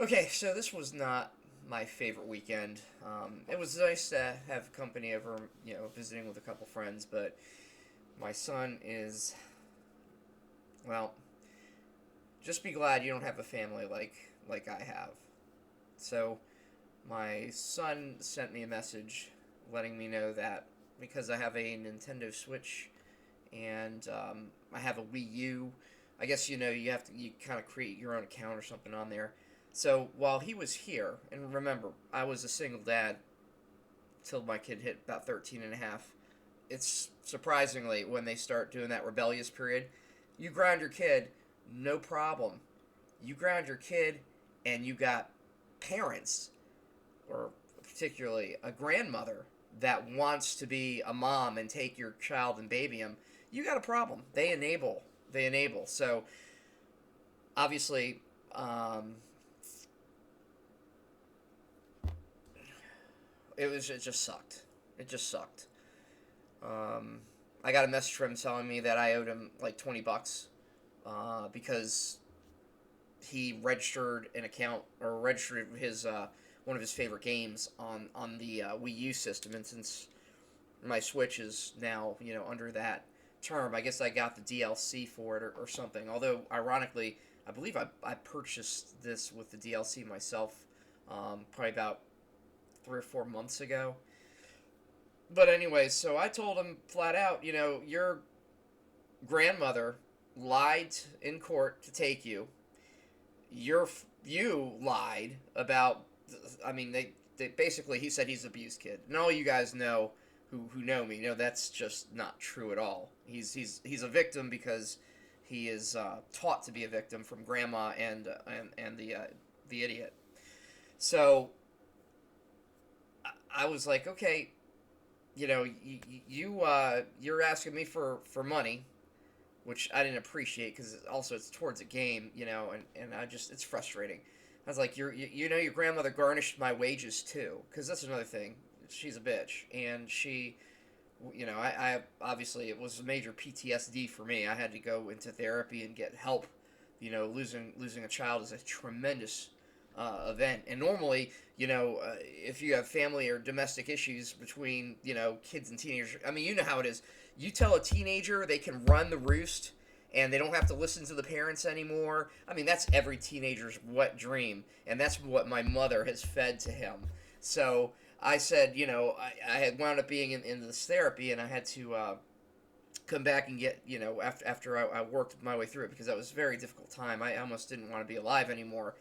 Okay, so this was not my favorite weekend. It was nice to have company over, visiting with a couple friends, but my son is, well, just be glad you don't have a family like I have. So, my son sent me a message letting me know that because I have a Nintendo Switch and I have a Wii U. I guess you kind of create your own account or something on there. So while he was here, and remember, I was a single dad till my kid hit about 13 and a half. It's surprisingly when they start doing that rebellious period, you ground your kid, no problem. You ground your kid, and you got parents, or particularly a grandmother, that wants to be a mom and take your child and baby him. You got a problem. They enable. They enable. So obviously, it just sucked. It just sucked. Um, I got a message from him telling me that I owed him like $20 because he registered an account or registered his one of his favorite games on the Wii U system, and since my Switch is now under that term, I guess I got the DLC for it or something. Although ironically, I believe I purchased this with the DLC myself, probably about 3 or 4 months ago. But anyway, so I told him flat out, your grandmother lied in court to take you. You lied about. I mean, they basically he said he's an abused kid, and all you guys know who know me know that's just not true at all. He's a victim because he is taught to be a victim from grandma and the idiot. So I was like, okay, you're asking me for money, which I didn't appreciate because also it's towards a game, and I just it's frustrating. I was like, your grandmother garnished my wages too, because that's another thing. She's a bitch, and she, I obviously it was a major PTSD for me. I had to go into therapy and get help. Losing a child is a tremendous event, and normally, if you have family or domestic issues between kids and teenagers, I mean, you know how it is. You tell a teenager they can run the roost and they don't have to listen to the parents anymore. I mean, that's every teenager's wet dream, and that's what my mother has fed to him. So I said, I had wound up being in this therapy, and I had to come back and get, after I worked my way through it because that was a very difficult time. I almost didn't want to be alive anymore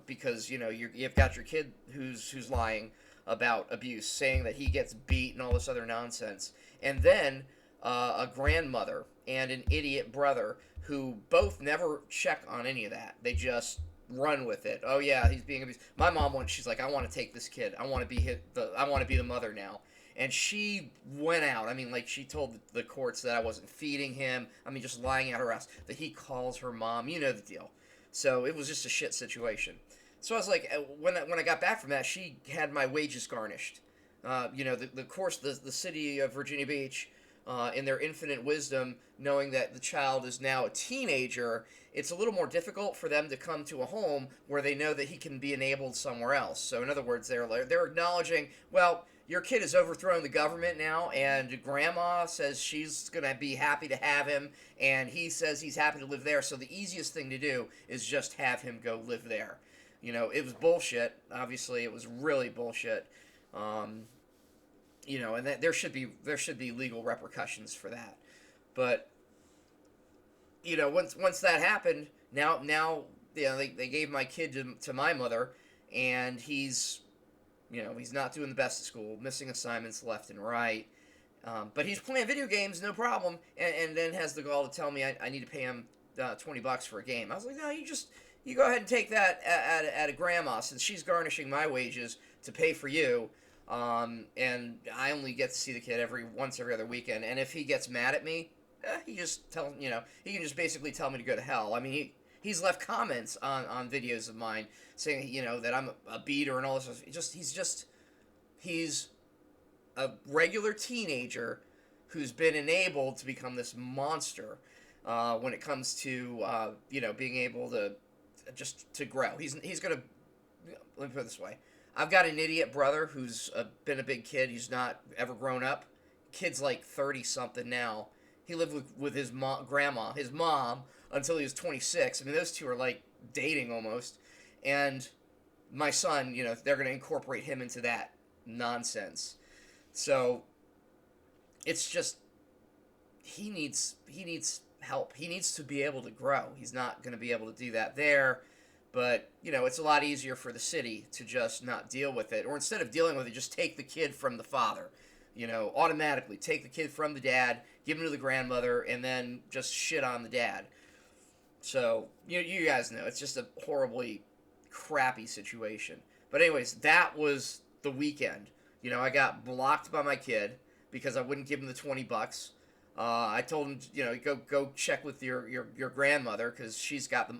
because you've got your kid who's lying about abuse, saying that he gets beat and all this other nonsense, and then a grandmother and an idiot brother who both never check on any of that. They just run with it. Oh yeah, he's being abused. My mom went. She's like, I want to take this kid. I want to be I want to be the mother now. And she went out. I mean, like she told the courts that I wasn't feeding him. I mean, just lying out her ass. That he calls her mom. You know the deal. So it was just a shit situation. So I was like, when I got back from that, she had my wages garnished. The course, the city of Virginia Beach, in their infinite wisdom, knowing that the child is now a teenager, it's a little more difficult for them to come to a home where they know that he can be enabled somewhere else. So in other words, they're acknowledging, well, your kid has overthrown the government now, and grandma says she's going to be happy to have him, and he says he's happy to live there. So the easiest thing to do is just have him go live there. It was bullshit. Obviously, it was really bullshit. And that there should be legal repercussions for that. But once that happened, now they gave my kid to my mother, and he's not doing the best at school, missing assignments left and right. But he's playing video games, no problem, and then has the gall to tell me I need to pay him $20 for a game. I was like, no, you go ahead and take that at a grandma, since she's garnishing my wages to pay for you. And I only get to see the kid every other weekend. And if he gets mad at me, he can just basically tell me to go to hell. I mean, he's left comments on videos of mine saying, that I'm a beater and all this stuff. He's a regular teenager who's been enabled to become this monster when it comes to being able to just to grow. He's gonna let me put it this way. I've got an idiot brother who's been a big kid. He's not ever grown up. Kid's like 30 something now. He lived with his grandma, his mom, until he was 26. I mean, those two are like dating almost. And my son, they're going to incorporate him into that nonsense. So it's just he needs help. He needs to be able to grow. He's not going to be able to do that there. But, it's a lot easier for the city to just not deal with it. Or instead of dealing with it, just take the kid from the father. Automatically take the kid from the dad, give him to the grandmother, and then just shit on the dad. So, you guys know, it's just a horribly crappy situation. But anyways, that was the weekend. I got blocked by my kid because I wouldn't give him the $20. I told him, go check with your grandmother because she's got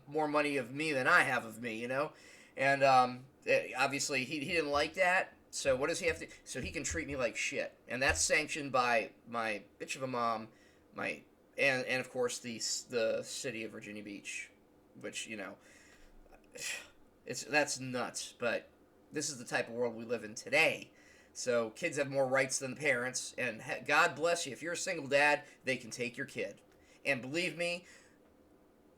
more money of me than I have of me, and obviously he didn't like that. So what does he have to? So he can treat me like shit, and that's sanctioned by my bitch of a mom, and of course the city of Virginia Beach, which that's nuts. But this is the type of world we live in today. So kids have more rights than the parents, and God bless you. If you're a single dad, they can take your kid. And believe me,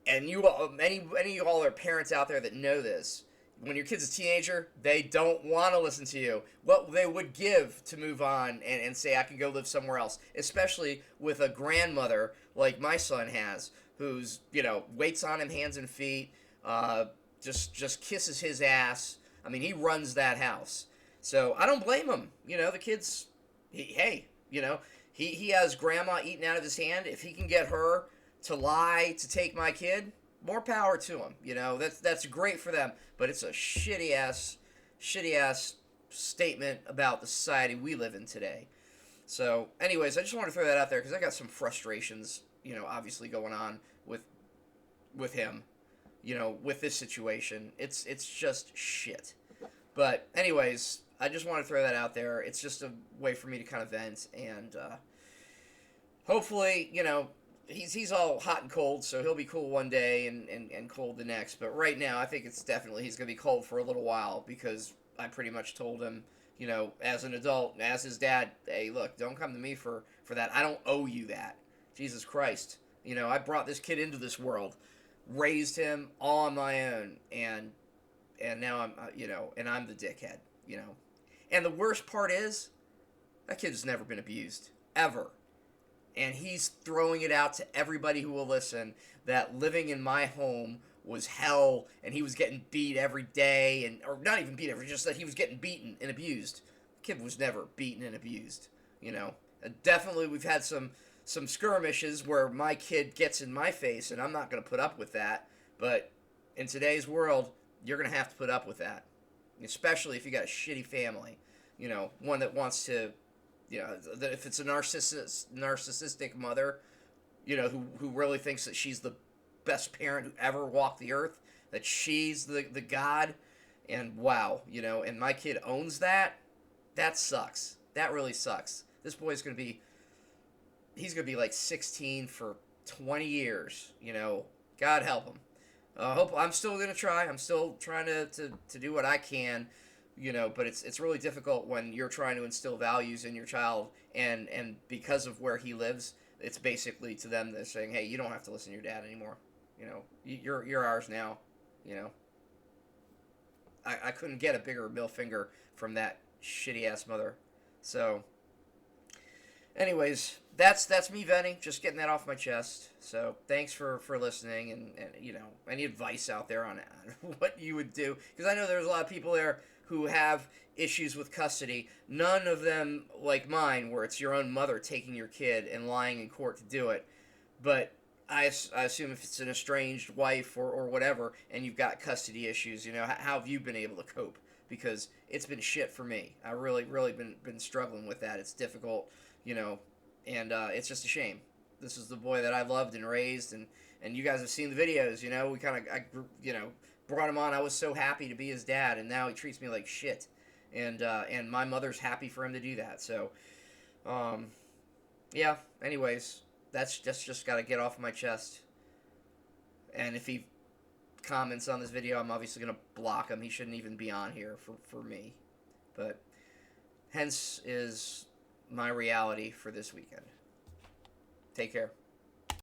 and you all, many of y'all are parents out there that know this. When your kid's a teenager, they don't want to listen to you. What they would give to move on and say, I can go live somewhere else. Especially with a grandmother like my son has, who's, waits on him hands and feet, just kisses his ass. I mean, he runs that house. So I don't blame him. The kid's, he has grandma eating out of his hand. If he can get her to lie to take my kid, more power to him. That's great for them. But it's a shitty ass statement about the society we live in today. So, anyways, I just want to throw that out there because I got some frustrations, obviously going on with him, with this situation. It's just shit. But anyways, I just want to throw that out there. It's just a way for me to kind of vent, and hopefully, he's all hot and cold, so he'll be cool one day and cold the next. But right now, I think it's definitely he's going to be cold for a little while because I pretty much told him, as an adult, as his dad, hey, look, don't come to me for that. I don't owe you that. Jesus Christ. I brought this kid into this world, raised him all on my own, and now I'm, and I'm the dickhead, And the worst part is, that kid has never been abused, ever. And he's throwing it out to everybody who will listen that living in my home was hell, and he was getting beat every day, or not even beat just that he was getting beaten and abused. The kid was never beaten and abused, Definitely we've had some skirmishes where my kid gets in my face, and I'm not going to put up with that. But in today's world, you're going to have to put up with that. Especially if you got a shitty family, one that wants to, that if it's a narcissistic mother, who really thinks that she's the best parent who ever walked the earth, that she's the god, and wow, and my kid owns that sucks. That really sucks. This boy's he's going to be like 16 for 20 years, God help him. Hope I'm still going to try. I'm still trying to do what I can, but it's really difficult when you're trying to instill values in your child, and because of where he lives, it's basically to them they're saying, hey, you don't have to listen to your dad anymore. You're ours now. I couldn't get a bigger middle finger from that shitty ass mother. So, anyways, that's me venting, just getting that off my chest. So thanks for listening, and any advice out there on what you would do, because I know there's a lot of people there who have issues with custody. None of them like mine, where it's your own mother taking your kid and lying in court to do it. But I assume if it's an estranged wife or whatever, and you've got custody issues, how have you been able to cope? Because it's been shit for me. I really been struggling with that. It's difficult, and it's just a shame. This is the boy that I loved and raised, and you guys have seen the videos, we kind of, brought him on. I was so happy to be his dad, and now he treats me like shit, and my mother's happy for him to do that. So, yeah. Anyways, that's just got to get off my chest. And if he comments on this video, I'm obviously going to block him. He shouldn't even be on here for me. But hence is my reality for this weekend. Take care.